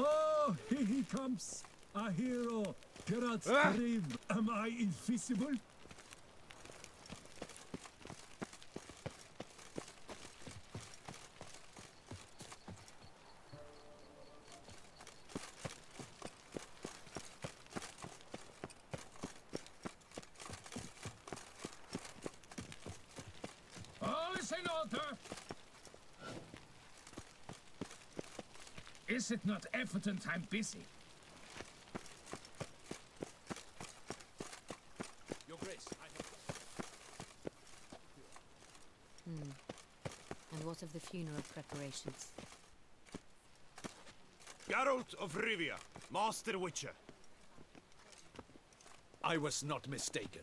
Oh, here he comes. A hero. Gerard's brave. Am I invisible? All is in order. Is it not evident I'm busy? Your Grace, I have... And what of the funeral preparations? Geralt of Rivia, Master Witcher. I was not mistaken.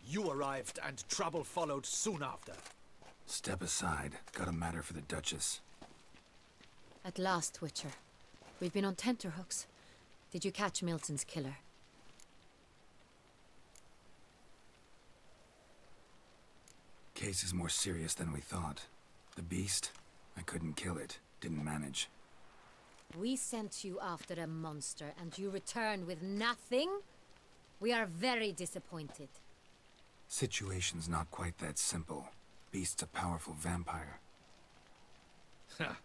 You arrived and trouble followed soon after. Step aside. Got a matter for the Duchess. At last, Witcher. We've been on tenterhooks. Did you catch Milton's killer? Case is more serious than we thought. The beast? I couldn't kill it. Didn't manage. We sent you after a monster, and you return with nothing? We are very disappointed. Situation's not quite that simple. Beast's a powerful vampire. Ha!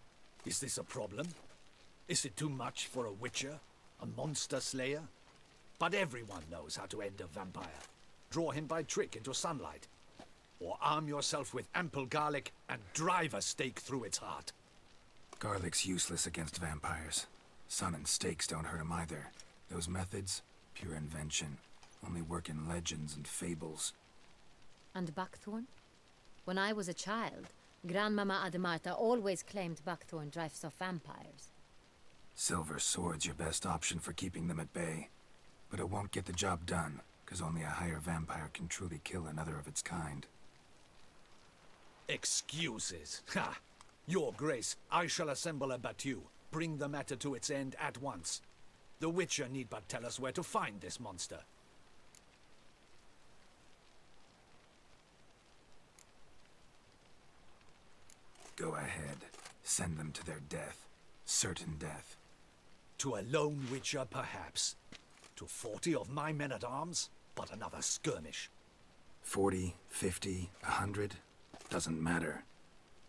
Is this a problem? Is it too much for a witcher? A monster slayer? But everyone knows how to end a vampire. Draw him by trick into sunlight. Or arm yourself with ample garlic and drive a stake through its heart. Garlic's useless against vampires. Sun and stakes don't hurt him either. Those methods, pure invention. Only work in legends and fables. And buckthorn? When I was a child, Grandmama Ademarta always claimed buckthorn drives off vampires. Silver sword's your best option for keeping them at bay. But it won't get the job done, because only a higher vampire can truly kill another of its kind. Excuses. Ha! Your Grace, I shall assemble a battue. Bring the matter to its end at once. The Witcher need but tell us where to find this monster. Go ahead. Send them to their death. Certain death. To a lone Witcher, perhaps. To 40 of my men-at-arms, but another skirmish. 40, 50, 100? Doesn't matter.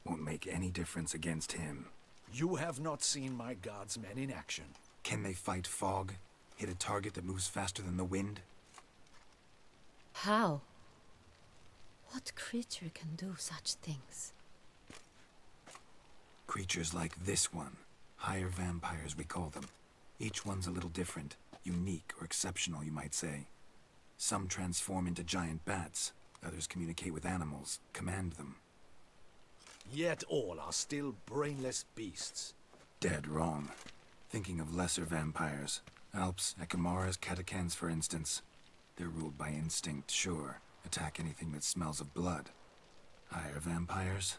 Won't make any difference against him. You have not seen my guardsmen in action. Can they fight fog? Hit a target that moves faster than the wind? How? What creature can do such things? Creatures like this one. Higher vampires, we call them. Each one's a little different. Unique or exceptional, you might say. Some transform into giant bats. Others communicate with animals, command them. Yet all are still brainless beasts. Dead wrong. Thinking of lesser vampires. Alps, Ekamaras, Catacans, for instance. They're ruled by instinct, sure. Attack anything that smells of blood. Higher vampires?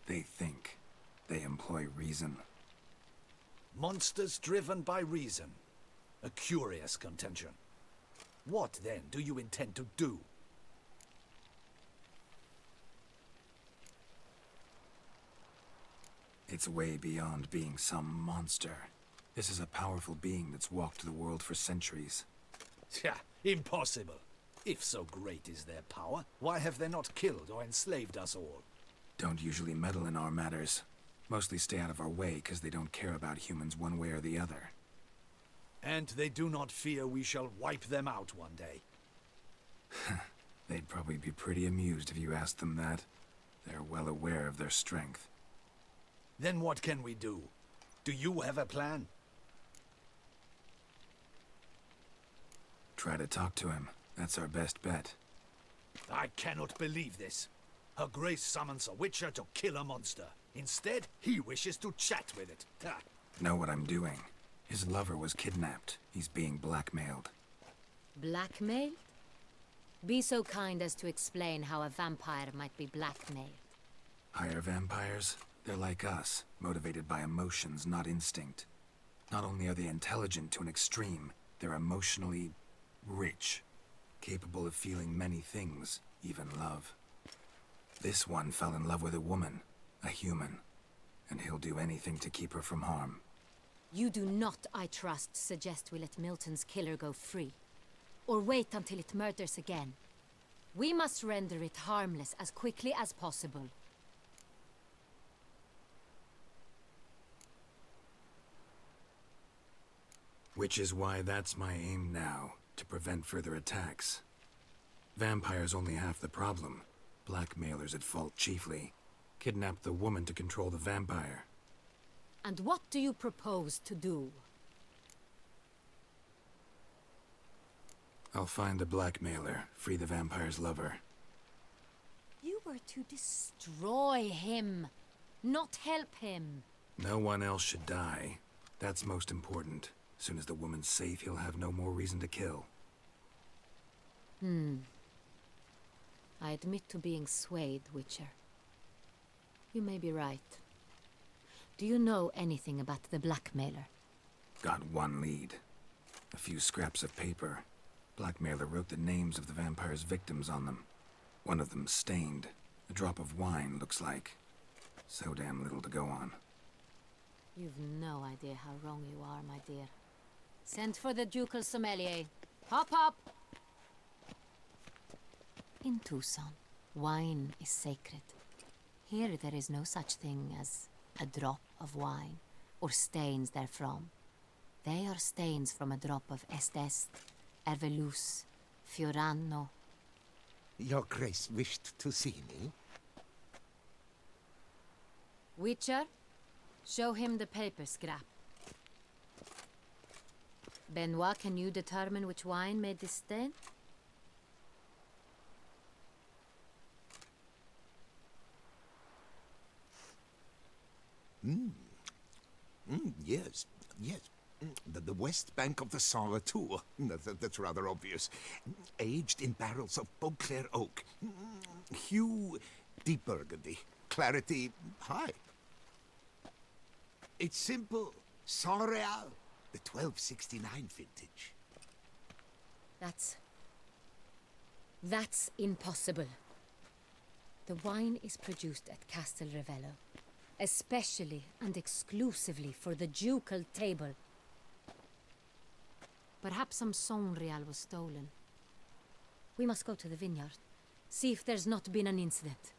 They think. They employ reason. Monsters driven by reason. A curious contention. What, then, do you intend to do? It's way beyond being some monster. This is a powerful being that's walked the world for centuries. Tja, impossible. If so great is their power, why have they not killed or enslaved us all? Don't usually meddle in our matters. Mostly stay out of our way because they don't care about humans one way or the other. And they do not fear we shall wipe them out one day. They'd probably be pretty amused if you asked them that. They're well aware of their strength. Then what can we do? Do you have a plan? Try to talk to him. That's our best bet. I cannot believe this. Her Grace summons a witcher to kill a monster. Instead, he wishes to chat with it. Ha. Know what I'm doing. His lover was kidnapped. He's being blackmailed. Blackmailed? Be so kind as to explain how a vampire might be blackmailed. Higher vampires? They're like us, motivated by emotions, not instinct. Not only are they intelligent to an extreme, they're emotionally rich, capable of feeling many things, even love. This one fell in love with a woman, a human, and he'll do anything to keep her from harm. You do not, I trust, suggest we let Milton's killer go free. Or wait until it murders again. We must render it harmless as quickly as possible. Which is why that's my aim now, to prevent further attacks. Vampires only half the problem. Blackmailers at fault chiefly. Kidnapped the woman to control the vampire. And what do you propose to do? I'll find the blackmailer, free the vampire's lover. You were to destroy him, not help him. No one else should die. That's most important. As soon as the woman's safe, he'll have no more reason to kill. I admit to being swayed, Witcher. You may be right. Do you know anything about the blackmailer? Got one lead. A few scraps of paper. Blackmailer wrote the names of the vampire's victims on them. One of them stained. A drop of wine, looks like. So damn little to go on. You've no idea how wrong you are, my dear. Send for the ducal sommelier. Hop, hop! In Tucson, wine is sacred. Here there is no such thing as a drop of wine, or stains therefrom. They are stains from a drop of Est, Ervelus, Fiorano. Your Grace wished to see me? Witcher, show him the paper scrap. Benoit, can you determine which wine made this stain? Yes, yes. The west bank of the Saint Latour. That's rather obvious. Aged in barrels of Beauclair oak. Hue, deep burgundy. Clarity, high. It's simple. Saint Real, the 1269 vintage. That's impossible. The wine is produced at Castel Ravello, especially and exclusively for the ducal table. Perhaps some Sonreal was stolen. We must go to the vineyard, see if there's not been an incident.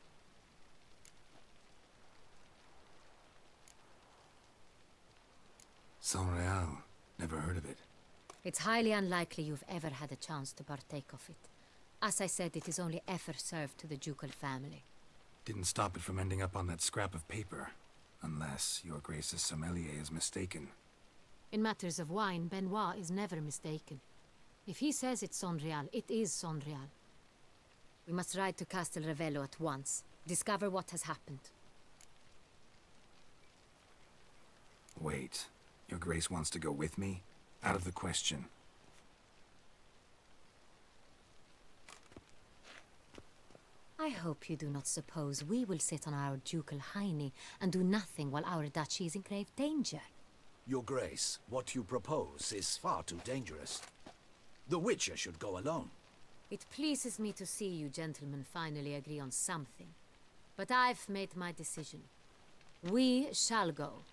Saint Real. Never heard of it. It's highly unlikely you've ever had a chance to partake of it. As I said, it is only ever served to the ducal family. Didn't stop it from ending up on that scrap of paper. Unless your Grace's sommelier is mistaken. In matters of wine, Benoit is never mistaken. If he says it's Sonreal, it is Sonreal. We must ride to Castel Ravello at once. Discover what has happened. Wait. Your Grace wants to go with me? Out of the question. I hope you do not suppose we will sit on our ducal hiney and do nothing while our duchy is in grave danger. Your Grace, what you propose is far too dangerous. The Witcher should go alone. It pleases me to see you gentlemen finally agree on something. But I've made my decision. We shall go,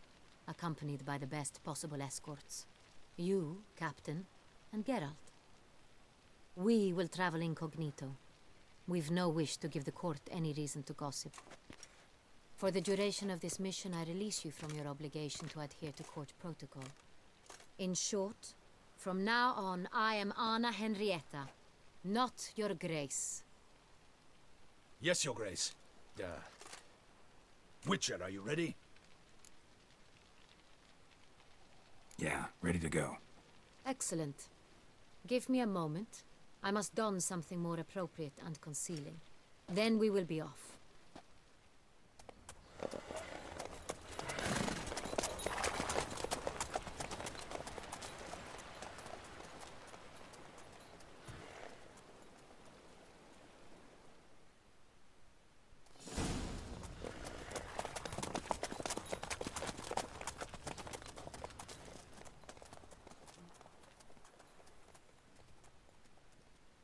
accompanied by the best possible escorts. You, Captain, and Geralt. We will travel incognito. We've no wish to give the court any reason to gossip. For the duration of this mission, I release you from your obligation to adhere to court protocol. In short, from now on, I am Anna Henrietta, not your Grace. Yes, Your Grace. Witcher, are you ready? Yeah, ready to go. Excellent. Give me a moment. I must don something more appropriate and concealing. Then we will be off.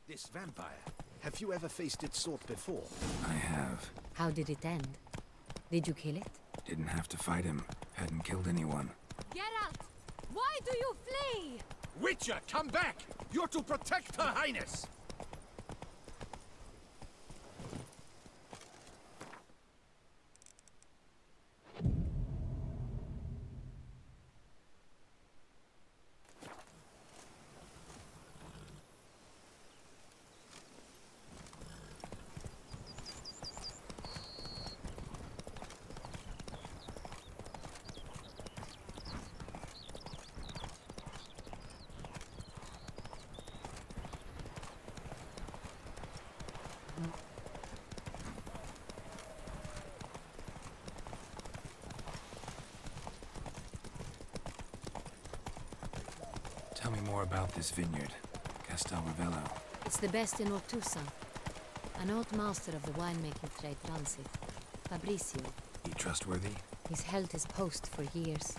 This vampire, have you ever faced its sort before? I have. How did it end? Did you kill it? Didn't have to fight him. Hadn't killed anyone. Geralt! Why do you flee? Witcher, come back! You're to protect Her Highness! Tell me more about this vineyard, Castel Ravello. It's the best in Ortusa. An old master of the winemaking trade runs it. Fabrizio. He trustworthy? He's held his post for years.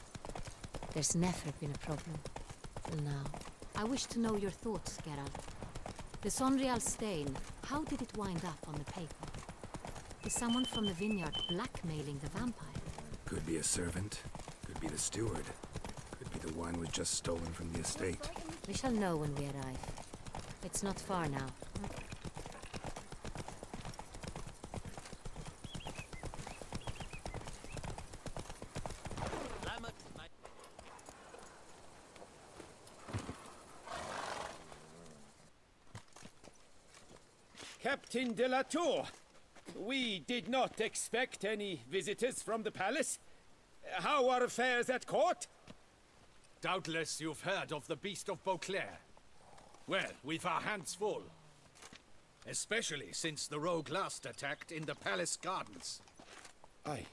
There's never been a problem. Till now. I wish to know your thoughts, Geralt. The Sonreal stain, how did it wind up on the paper? Is someone from the vineyard blackmailing the vampire? Could be a servant. Could be the steward. Could be the wine was just stolen from the estate. We shall know when we arrive. It's not far now. Captain de la Tour, we did not expect any visitors from the palace. How are affairs at court? Doubtless you've heard of the Beast of Beauclair. Well, we've our hands full. Especially since the rogue last attacked in the palace gardens. I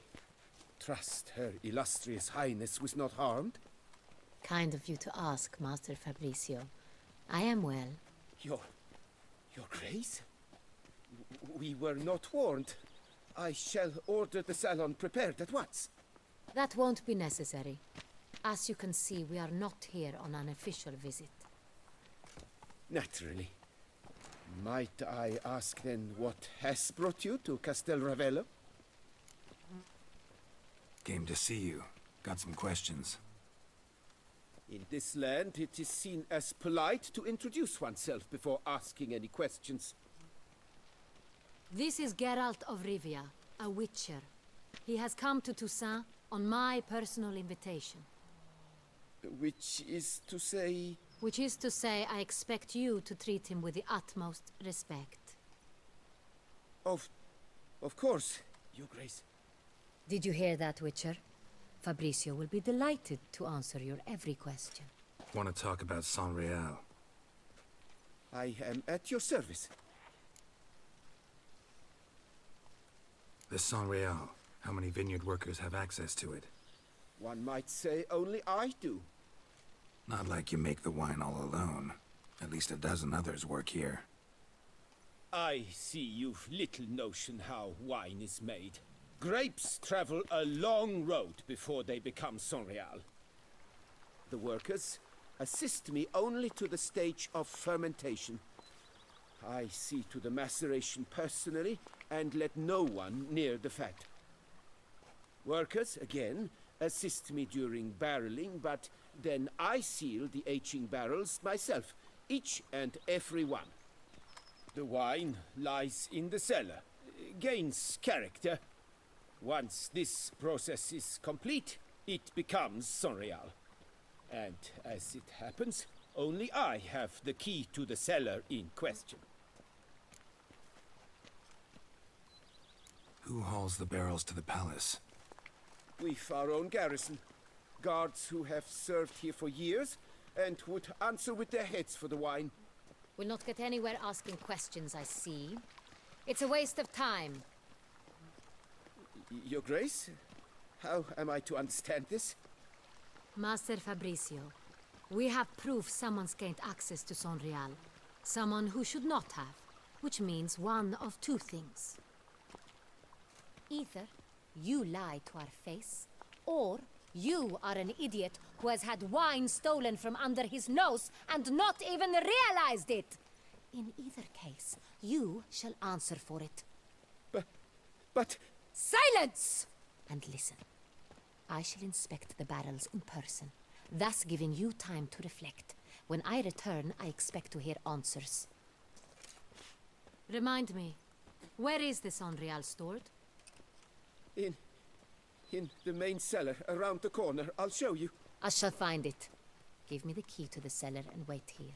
trust Her Illustrious Highness was not harmed. Kind of you to ask, Master Fabrizio. I am well. Your Grace? We were not warned. I shall order the salon prepared at once. That won't be necessary. As you can see, we are not here on an official visit. Naturally. Might I ask then what has brought you to Castel Ravello? Came to see you. Got some questions. In this land, it is seen as polite to introduce oneself before asking any questions. This is Geralt of Rivia, a witcher. He has come to Toussaint on my personal invitation. Which is to say... Which is to say, I expect you to treat him with the utmost respect. Of course, Your Grace. Did you hear that, Witcher? Fabrizio will be delighted to answer your every question. Want to talk about Sonreal? I am at your service. The Sonreal. How many vineyard workers have access to it? One might say only I do. Not like you make the wine all alone. At least a dozen others work here. I see you've little notion how wine is made. Grapes travel a long road before they become Sonreal. The workers assist me only to the stage of fermentation. I see to the maceration personally and let no one near the fat. Workers, again, assist me during barreling, but then I seal the aging barrels myself, each and every one. The wine lies in the cellar, gains character. Once this process is complete, it becomes Sonreal. And as it happens, only I have the key to the cellar in question. Who hauls the barrels to the palace? We've our own garrison. Guards who have served here for years and would answer with their heads for the wine. We'll not get anywhere asking questions, I see. It's a waste of time. Your Grace? How am I to understand this? Master Fabricio, we have proof someone's gained access to Sonreal. Someone who should not have, which means one of two things. Either you lie to our face, or you are an idiot who has had wine stolen from under his nose and not even realized it. In either case, you shall answer for it. But... Silence! And listen. I shall inspect the barrels in person, thus giving you time to reflect. When I return, I expect to hear answers. Remind me, where is the Sonreal stored? In the main cellar, around the corner. I'll show you. I shall find it. Give me the key to the cellar and wait here.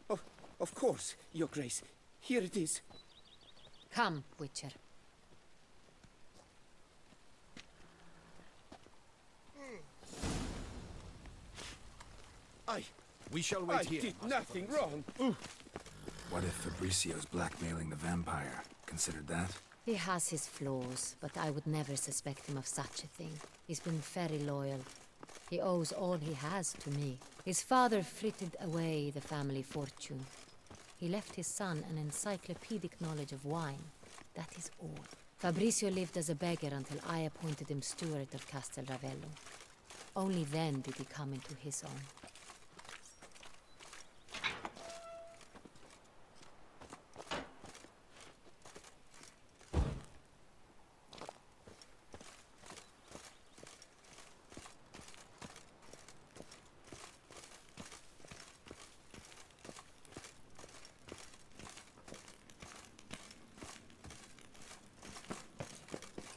Oh, of course, Your Grace. Here it is. Come, Witcher. We shall wait I here. did Master nothing Fabricio. wrong. What if Fabricio's blackmailing the vampire? Considered that? He has his flaws, but I would never suspect him of such a thing. He's been very loyal. He owes all he has to me. His father frittered away the family fortune. He left his son an encyclopedic knowledge of wine. That is all. Fabricio lived as a beggar until I appointed him steward of Castel Ravello. Only then did he come into his own.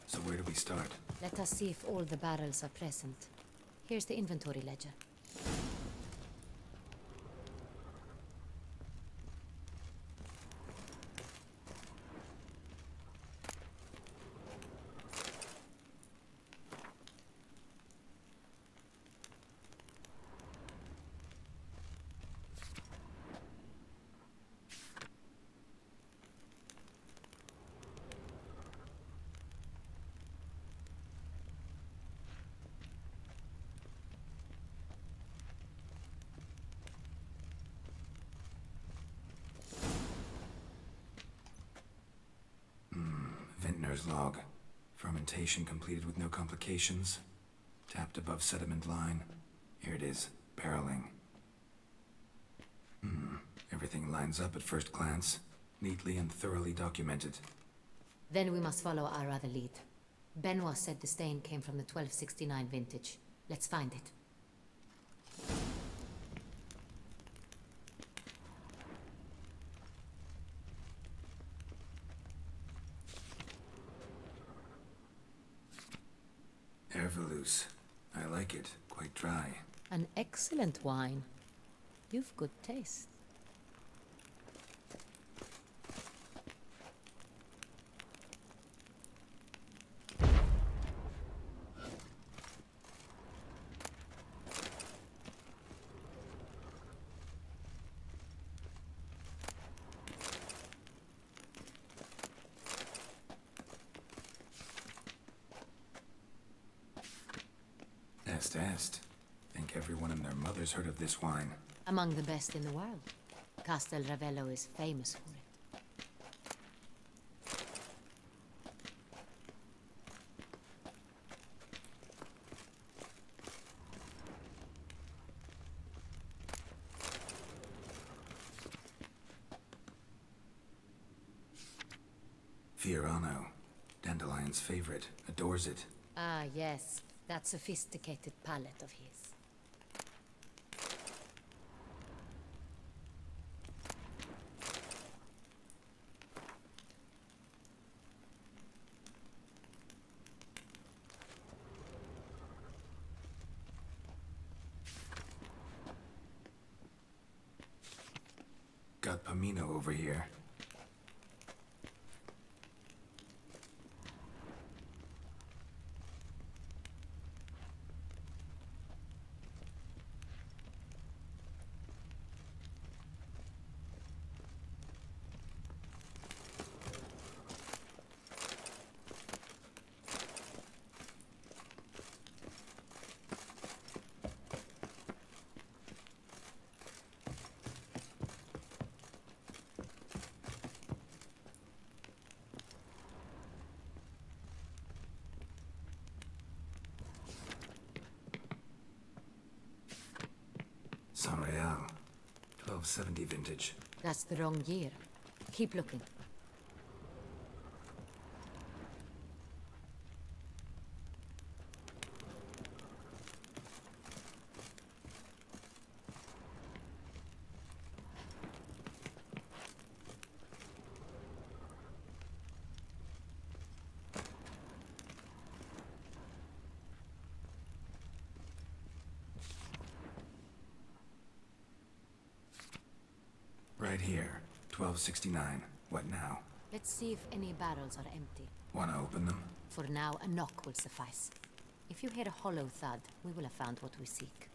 So where do we start? Let us see if all the barrels are present. Here's the inventory ledger. Vintner's log. Fermentation completed with no complications. Tapped above sediment line. Here it is. Barreling. Everything lines up at first glance. Neatly and thoroughly documented. Then we must follow our other lead. Benoit said the stain came from the 1269 vintage. Let's find it. Ervelous. I like it. Quite dry. An excellent wine. You've good taste. Est. Think everyone and their mother's heard of this wine. Among the best in the world. Castel Ravello is famous for it. Fiorano. Dandelion's favorite. Adores it. Ah, yes. That sophisticated palate of his. Got Pomino over here. Sonreal. 1270 vintage. That's the wrong year. Keep looking. Right here. 1269. What now? Let's see if any barrels are empty. Wanna open them? For now, a knock will suffice. If you hear a hollow thud, we will have found what we seek.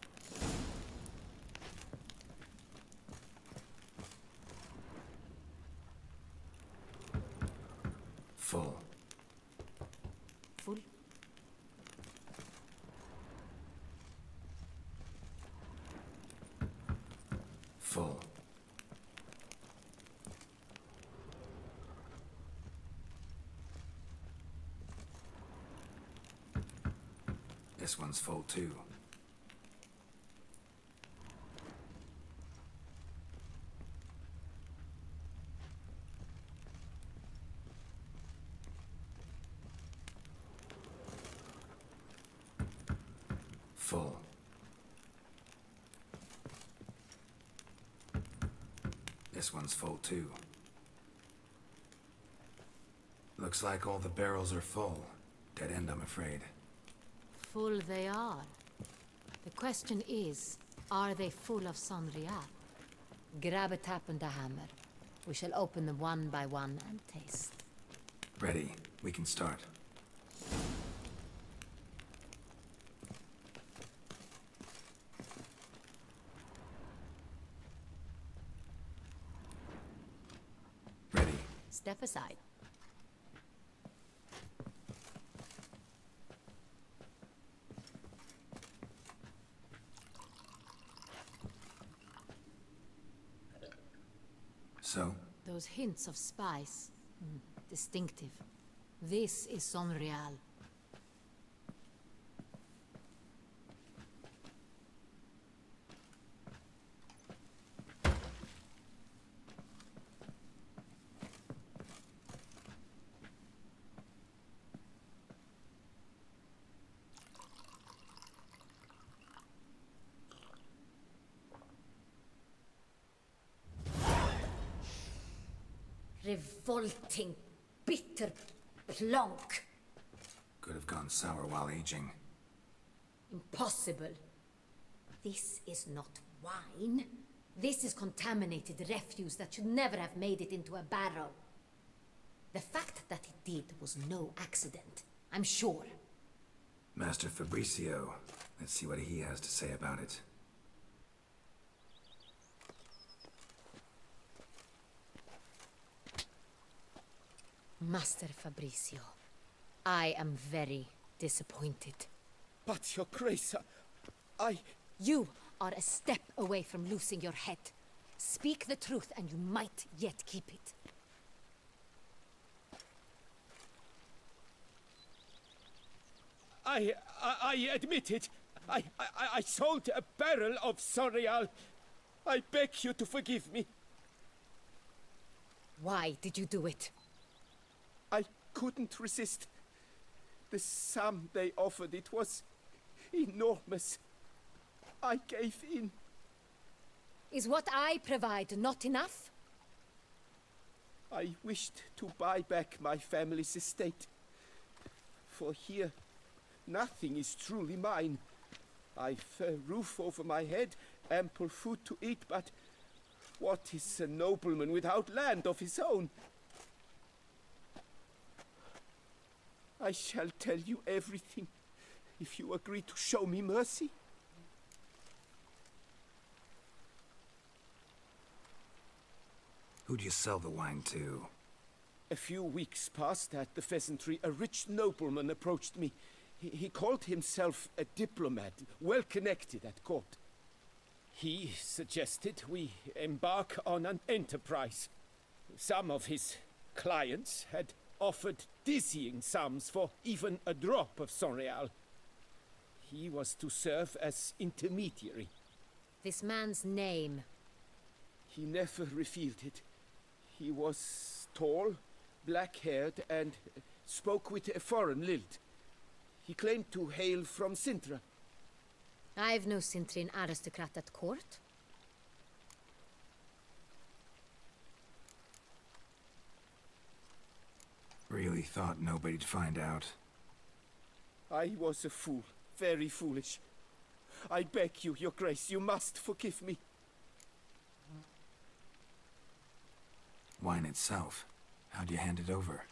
Full. Full? Full. This one's full too. Full. This one's full too. Looks like all the barrels are full. Dead end, I'm afraid. Full they are. The question is, are they full of Sonreal? Grab a tap and a hammer. We shall open them one by one and taste. Ready. We can start. Ready. Step aside. So? Those hints of spice. Distinctive. This is Sonreal. Revolting, bitter plonk. Could have gone sour while aging. Impossible. This is not wine. This is contaminated refuse that should never have made it into a barrel. The fact that it did was no accident, I'm sure. Master Fabricio. Let's see what he has to say about it. Master Fabricio, I am very disappointed. But, Your Grace, I... You are a step away from losing your head. Speak the truth and you might yet keep it. I admit it. I sold a barrel of Sonreal. I beg you to forgive me. Why did you do it? I couldn't resist. The sum they offered, it was enormous. I gave in. Is what I provide not enough? I wished to buy back my family's estate. For here, nothing is truly mine. I've a roof over my head, ample food to eat, but what is a nobleman without land of his own? I shall tell you everything, if you agree to show me mercy. Who'd you sell the wine to? A few weeks past at the pheasantry, a rich nobleman approached me. He called himself a diplomat, well connected at court. He suggested we embark on an enterprise. Some of his clients had offered dizzying sums for even a drop of Sonreal. He was to serve as intermediary. This man's name. He never revealed it. He was tall, black-haired, and spoke with a foreign lilt. He claimed to hail from Sintra. I've no Cintrin aristocrat at court. Really thought nobody'd find out. I was a fool, very foolish. I beg you, Your Grace, you must forgive me. Wine itself. How'd you hand it over?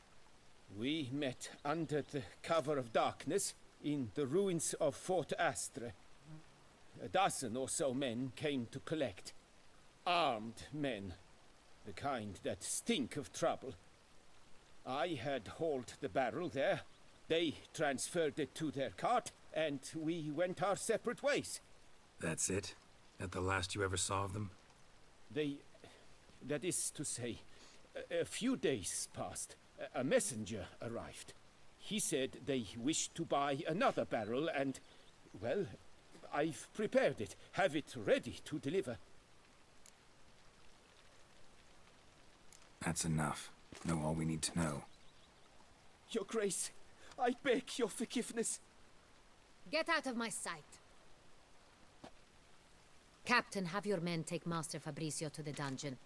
We met under the cover of darkness in the ruins of Fort Astre. A dozen or so men came to collect. Armed men. The kind that stink of trouble. I had hauled the barrel there. They transferred it to their cart, and we went our separate ways. That's it? That the last you ever saw of them? That is to say, a few days passed. A messenger arrived. He said they wished to buy another barrel and, well, I've prepared it, have it ready to deliver. That's enough. Know all we need to know. Your Grace, I beg your forgiveness. Get out of my sight. Captain, have your men take Master Fabrizio to the dungeon.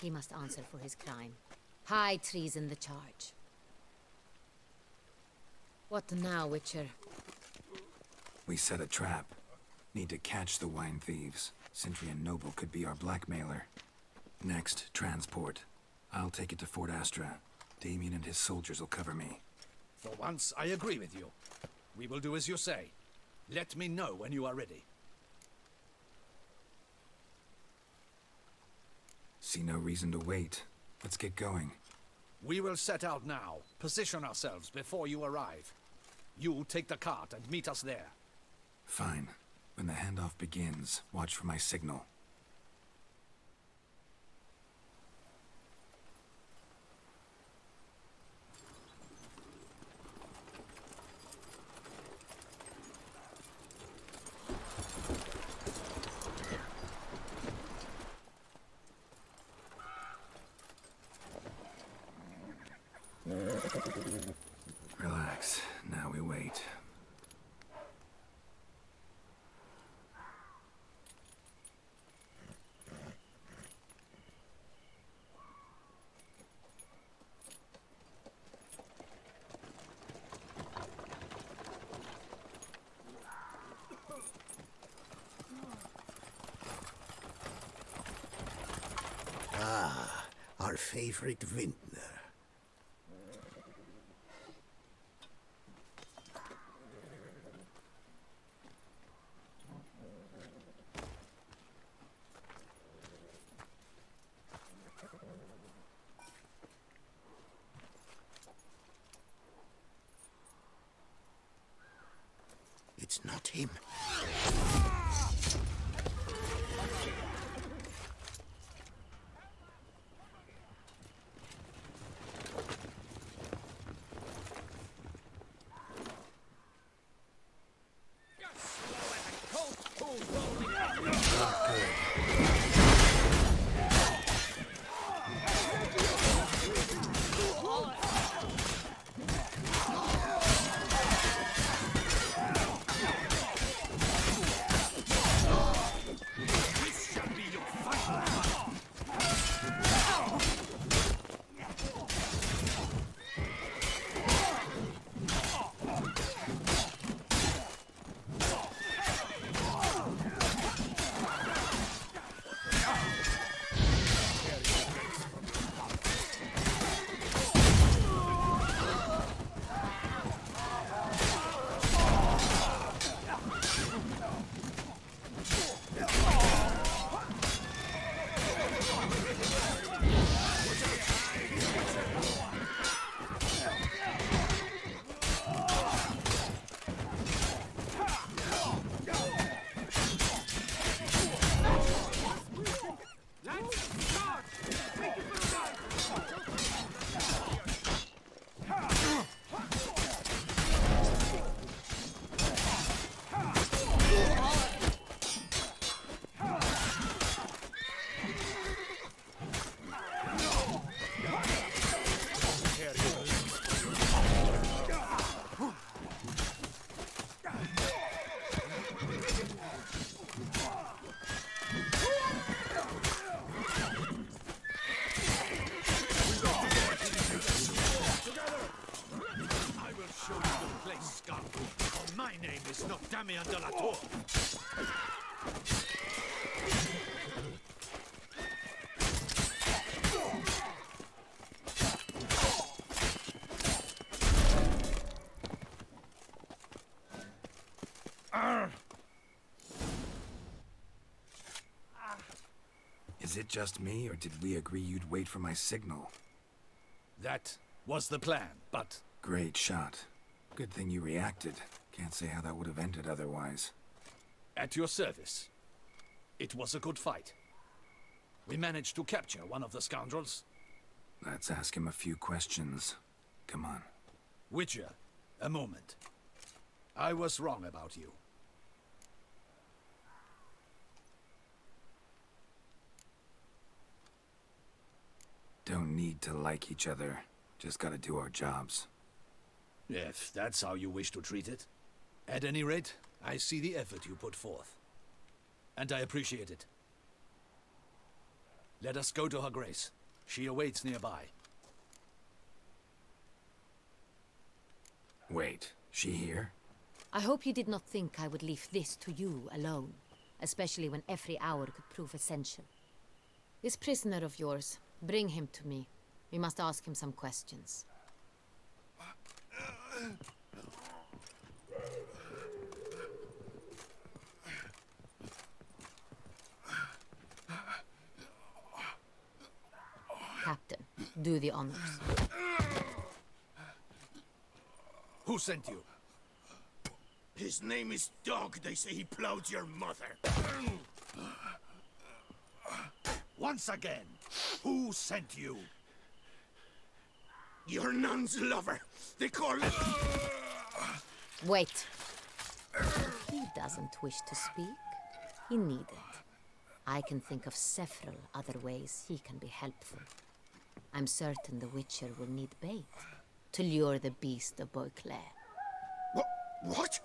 He must answer for his crime. High treason the charge. What now, Witcher? We set a trap. Need to catch the wine thieves. Cintrian Noble could be our blackmailer. Next, transport. I'll take it to Fort Astra. Damien and his soldiers will cover me. For once, I agree with you. We will do as you say. Let me know when you are ready. See no reason to wait. Let's get going. We will set out now. Position ourselves before you arrive. You take the cart and meet us there. Fine. When the handoff begins, watch for my signal. Relax. Now we wait. Our favorite vintner. It's not him. Is it just me, or did we agree you'd wait for my signal? That was the plan, but Great shot. Good thing you reacted. Can't say how that would have ended otherwise. at your service. It was a good fight. We managed to capture one of the scoundrels. Let's ask him a few questions. Come on. Witcher, a moment. I was wrong about you. Don't need to like each other. Just gotta do our jobs. If that's how you wish to treat it. At any rate, I see the effort you put forth. And I appreciate it. Let us go to her grace. She awaits nearby. Wait, she here? I hope you did not think I would leave this to you alone, especially when every hour could prove essential. This prisoner of yours, bring him to me. We must ask him some questions. Captain, do the honors. Who sent you? His name is Dog. They say he plowed your mother. Once again, who sent you? Your nun's lover. They call it... Wait. If he doesn't wish to speak, he needn't. I can think of several other ways he can be helpful. I'm certain the Witcher will need bait to lure the beast of Beauclair. What?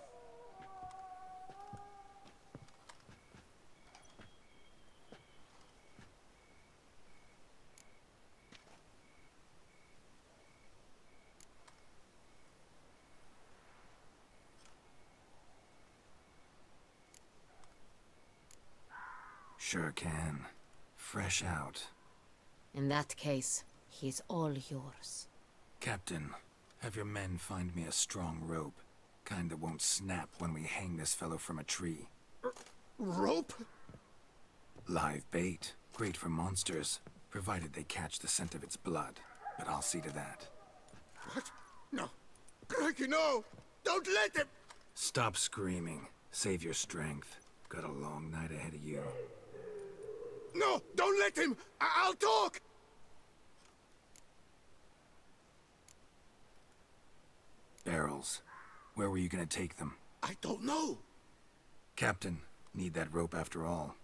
Sure can. Fresh out. In that case, he is all yours. Captain, have your men find me a strong rope. Kind that won't snap when we hang this fellow from a tree. Rope? Live bait. Great for monsters, provided they catch the scent of its blood. But I'll see to that. What? No. Crikey, no! Don't let him! Stop screaming. Save your strength. Got a long night ahead of you. No! Don't let him! I'll talk! Barrels. Where were you gonna take them? I don't know. Captain, need that rope after all.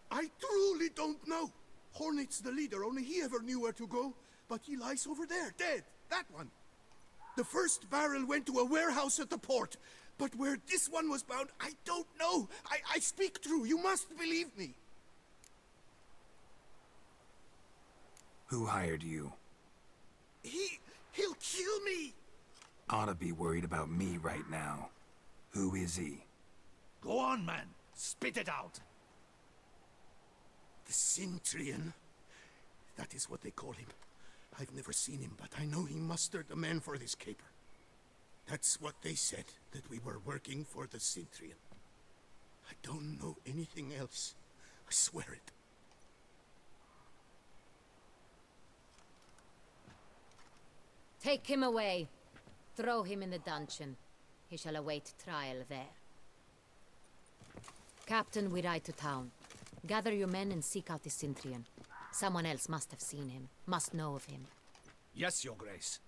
I truly don't know. Hornet's the leader, only he ever knew where to go. But he lies over there, dead. That one. The first barrel went to a warehouse at the port. But where this one was bound, I don't know. I speak true. You must believe me. Who hired you? He'll kill me. Ought to be worried about me right now. Who is he? Go on, man. Spit it out. The Cintrian. That is what they call him. I've never seen him, but I know he mustered the men for this caper. That's what they said, that we were working for the Cintrian. I don't know anything else. I swear it. Take him away. Throw him in the dungeon. He shall await trial there. Captain, we ride to town. Gather your men and seek out the Cintrian. Someone else must have seen him, must know of him. Yes, Your Grace.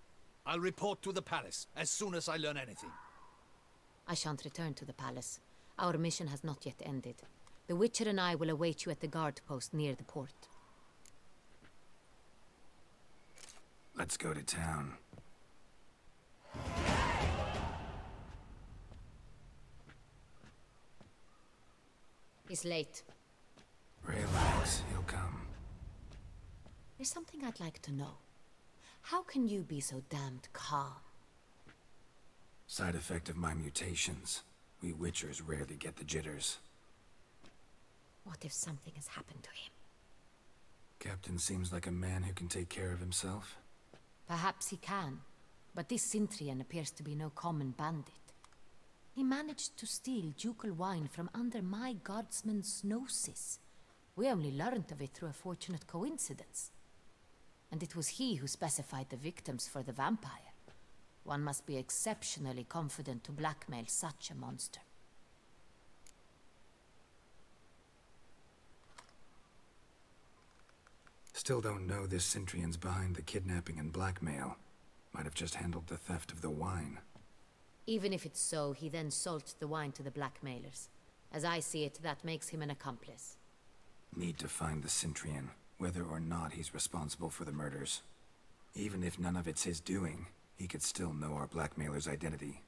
I'll report to the palace as soon as I learn anything. I shan't return to the palace. Our mission has not yet ended. The Witcher and I will await you at the guard post near the port. Let's go to town. He's late. Relax, he'll come. There's something I'd like to know. How can you be so damned calm? Side effect of my mutations. We Witchers rarely get the jitters. What if something has happened to him? Captain seems like a man who can take care of himself. Perhaps he can, but this Cintrian appears to be no common bandit. He managed to steal ducal wine from under my guardsman's noses. We only learned of it through a fortunate coincidence. And it was he who specified the victims for the vampire. One must be exceptionally confident to blackmail such a monster. Still don't know this Centrion's behind the kidnapping and blackmail. Might have just handled the theft of the wine. Even if it's so, he then sold the wine to the blackmailers. As I see it, that makes him an accomplice. Need to find the Centrion, whether or not he's responsible for the murders. Even if none of it's his doing, he could still know our blackmailer's identity.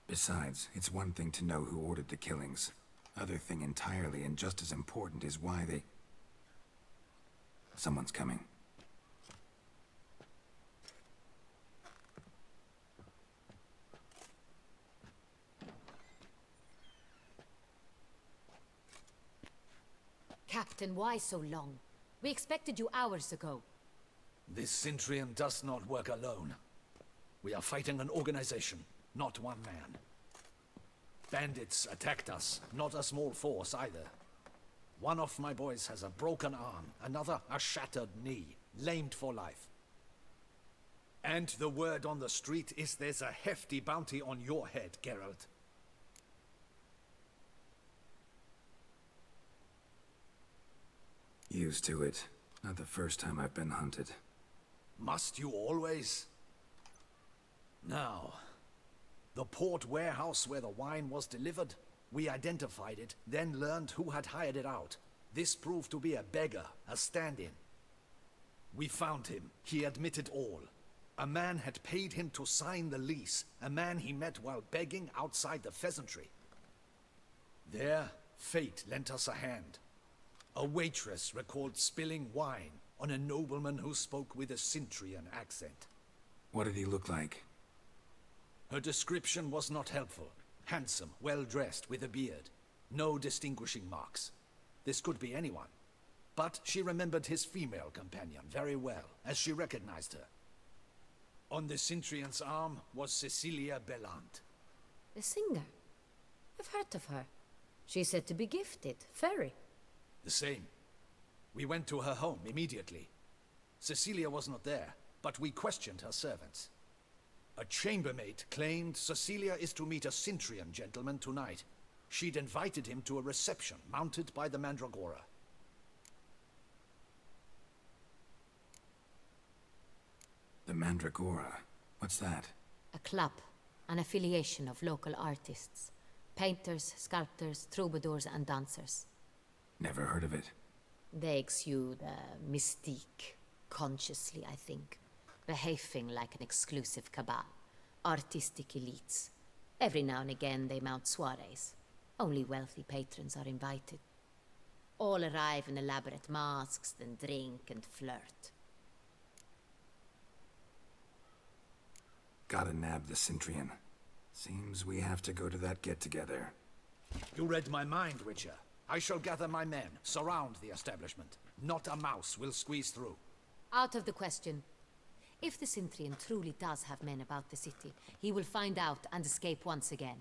Besides, it's one thing to know who ordered the killings. Other thing entirely, and just as important, is why they... Someone's coming. Captain, why so long? We expected you hours ago. This Centurion does not work alone. We are fighting an organization, not one man. Bandits attacked us, not a small force either. One of my boys has a broken arm, another a shattered knee, lamed for life. And the word on the street is there's a hefty bounty on your head, Geralt. Used to it. Not the first time I've been hunted. Must you always? Now, the port warehouse where the wine was delivered, we identified it, then learned who had hired it out. This proved to be a beggar, a stand-in. We found him. He admitted all. A man had paid him to sign the lease, a man he met while begging outside the pheasantry. There, fate lent us a hand. A waitress recalled spilling wine on a nobleman who spoke with a Centurion accent. What did he look like? Her description was not helpful. Handsome, well-dressed, with a beard. No distinguishing marks. This could be anyone. But she remembered his female companion very well, as she recognized her. On the Centurion's arm was Cecilia Bellant. The singer? I've heard of her. She's said to be gifted, fairy. The same. We went to her home immediately. Cecilia was not there, but we questioned her servants. A chambermaid claimed Cecilia is to meet a Centurion gentleman tonight. She'd invited him to a reception mounted by the Mandragora. The Mandragora? What's that? A club, an affiliation of local artists. Painters, sculptors, troubadours and dancers. Never heard of it. They exude a mystique, consciously, I think. Behaving like an exclusive cabal. Artistic elites. Every now and again they mount soirees. Only wealthy patrons are invited. All arrive in elaborate masks, then drink and flirt. Gotta nab the Centurion. Seems we have to go to that get-together. You read my mind, Witcher. I shall gather my men, surround the establishment. Not a mouse will squeeze through. Out of the question. If the Centurion truly does have men about the city, he will find out and escape once again.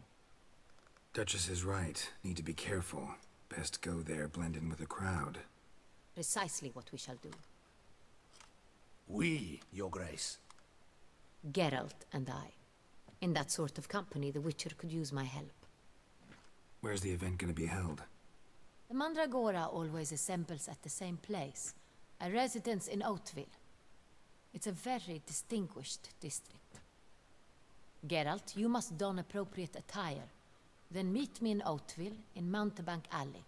Duchess is right. Need to be careful. Best go there, blend in with the crowd. Precisely what we shall do. We, Your Grace. Geralt and I. In that sort of company, the Witcher could use my help. Where's the event gonna be held? The Mandragora always assembles at the same place, a residence in Oatville. It's a very distinguished district. Geralt, you must don appropriate attire. Then meet me in Oatville, in Mountebank Alley.